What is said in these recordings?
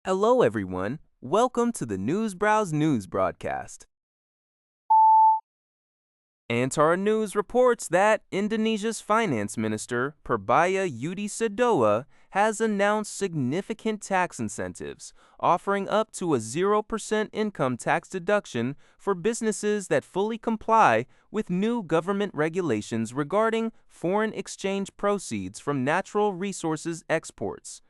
Hello, everyone. Welcome to the News Browse News broadcast. Antara News reports that Indonesia's Finance Minister, Purbaya Yudi Sadoa, has announced significant tax incentives, offering up to a 0% income tax deduction for businesses that fully comply with new government regulations regarding foreign exchange proceeds from natural resources exports.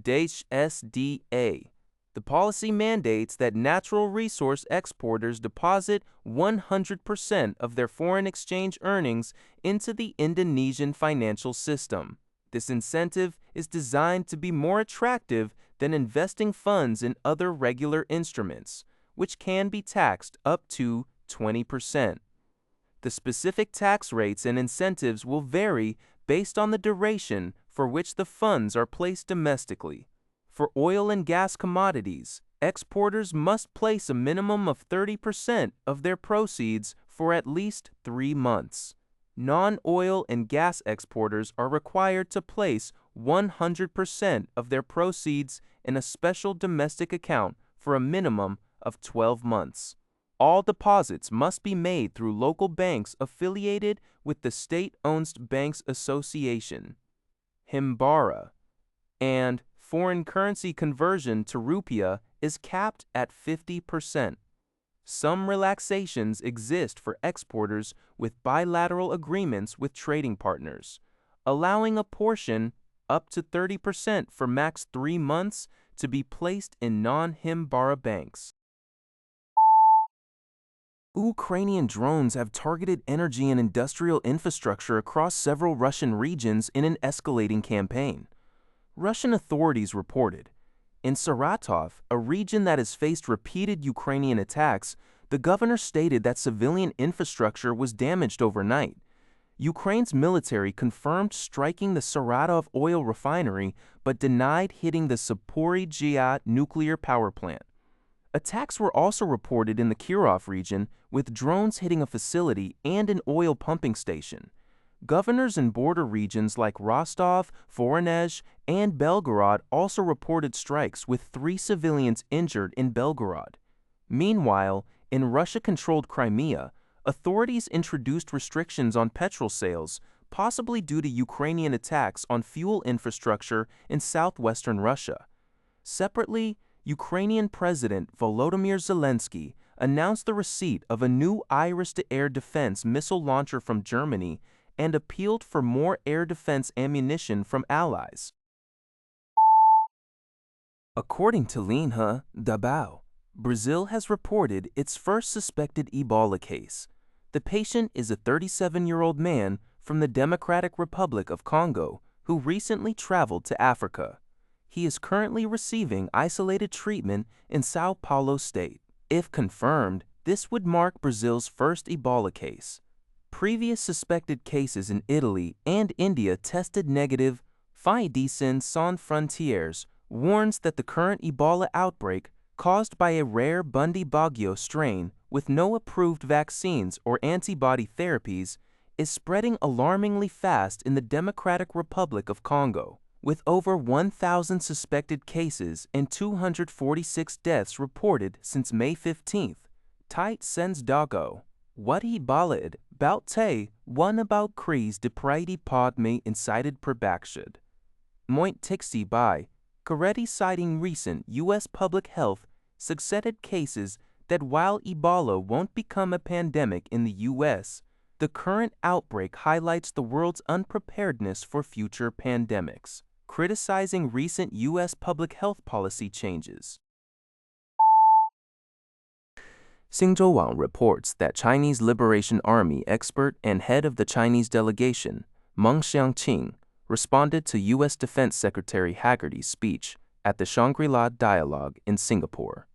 SDA. The policy mandates that natural resource exporters deposit 100% of their foreign exchange earnings into the Indonesian financial system. This incentive is designed to be more attractive than investing funds in other regular instruments, which can be taxed up to 20%. The specific tax rates and incentives will vary based on the duration for which the funds are placed domestically. For oil and gas commodities, exporters must place a minimum of 30% of their proceeds for at least 3 months. Non-oil and gas exporters are required to place 100% of their proceeds in a special domestic account for a minimum of 12 months. All deposits must be made through local banks affiliated with the State-Owned Banks Association, Himbara, and foreign currency conversion to rupiah is capped at 50%. Some relaxations exist for exporters with bilateral agreements with trading partners, allowing a portion, up to 30% for max 3 months, to be placed in non-Himbara banks. Ukrainian drones have targeted energy and industrial infrastructure across several Russian regions in an escalating campaign. Russian authorities reported, in Saratov, a region that has faced repeated Ukrainian attacks, the governor stated that civilian infrastructure was damaged overnight. Ukraine's military confirmed striking the Saratov oil refinery but denied hitting the Zaporizhzhia nuclear power plant. Attacks were also reported in the Kirov region, with drones hitting a facility and an oil pumping station. Governors in border regions like Rostov, Voronezh, and Belgorod also reported strikes, with 3 civilians injured in Belgorod. Meanwhile, in Russia-controlled Crimea, authorities introduced restrictions on petrol sales, possibly due to Ukrainian attacks on fuel infrastructure in southwestern Russia. Separately, Ukrainian President Volodymyr Zelensky announced the receipt of a new Iris-to-air defense missile launcher from Germany and appealed for more air defense ammunition from allies. According to Linha Dabao, Brazil has reported its first suspected Ebola case. The patient is a 37-year-old man from the Democratic Republic of Congo who recently traveled to Africa. He is currently receiving isolated treatment in São Paulo state. If confirmed, this would mark Brazil's first Ebola case. Previous suspected cases in Italy and India tested negative. Médecins Sans Frontières warns that the current Ebola outbreak, caused by a rare Bundibagyo strain with no approved vaccines or antibody therapies, is spreading alarmingly fast in the Democratic Republic of Congo, with over 1,000 suspected cases and 246 deaths reported since May 15th. Tite Sens Dago, Wadi Balad, Bout Te, one about Krees de Praidi Pod me incited per Bakshud. Moint Tixi by, Coretti citing recent U.S. public health succeeded cases that while Ebola won't become a pandemic in the U.S., the current outbreak highlights the world's unpreparedness for future pandemics, criticizing recent U.S. public health policy changes. Xinjiang reports that Chinese Liberation Army expert and head of the Chinese delegation, Meng Xiangqing, responded to U.S. Defense Secretary Haggerty's speech at the Shangri-La dialogue in Singapore.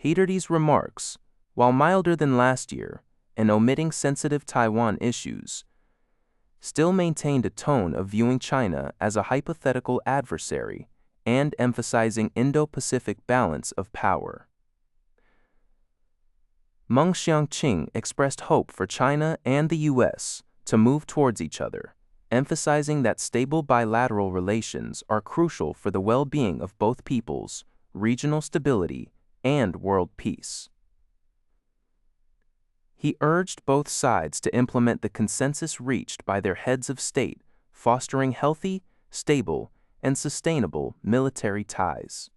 Haggerty's remarks, while milder than last year and omitting sensitive Taiwan issues, still maintained a tone of viewing China as a hypothetical adversary and emphasizing Indo-Pacific balance of power. Meng Xiangqing expressed hope for China and the U.S. to move towards each other, emphasizing that stable bilateral relations are crucial for the well-being of both peoples, regional stability, and world peace. He urged both sides to implement the consensus reached by their heads of state, fostering healthy, stable, and sustainable military ties.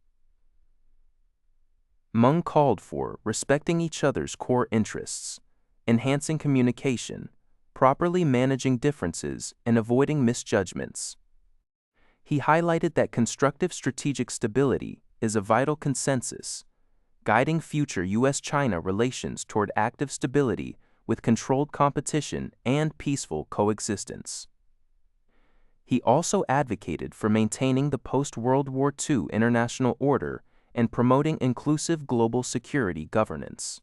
Meng called for respecting each other's core interests, enhancing communication, properly managing differences, and avoiding misjudgments. He highlighted that constructive strategic stability is a vital consensus, guiding future U.S.-China relations toward active stability with controlled competition and peaceful coexistence. He also advocated for maintaining the post-World War II international order and promoting inclusive global security governance.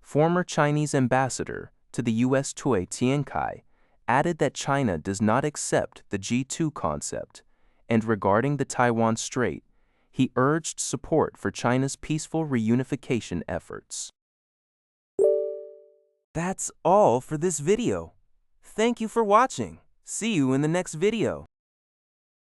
Former Chinese ambassador to the U.S. Cui Tiankai added that China does not accept the G2 concept, and regarding the Taiwan Strait, he urged support for China's peaceful reunification efforts. That's all for this video. Thank you for watching. See you in the next video.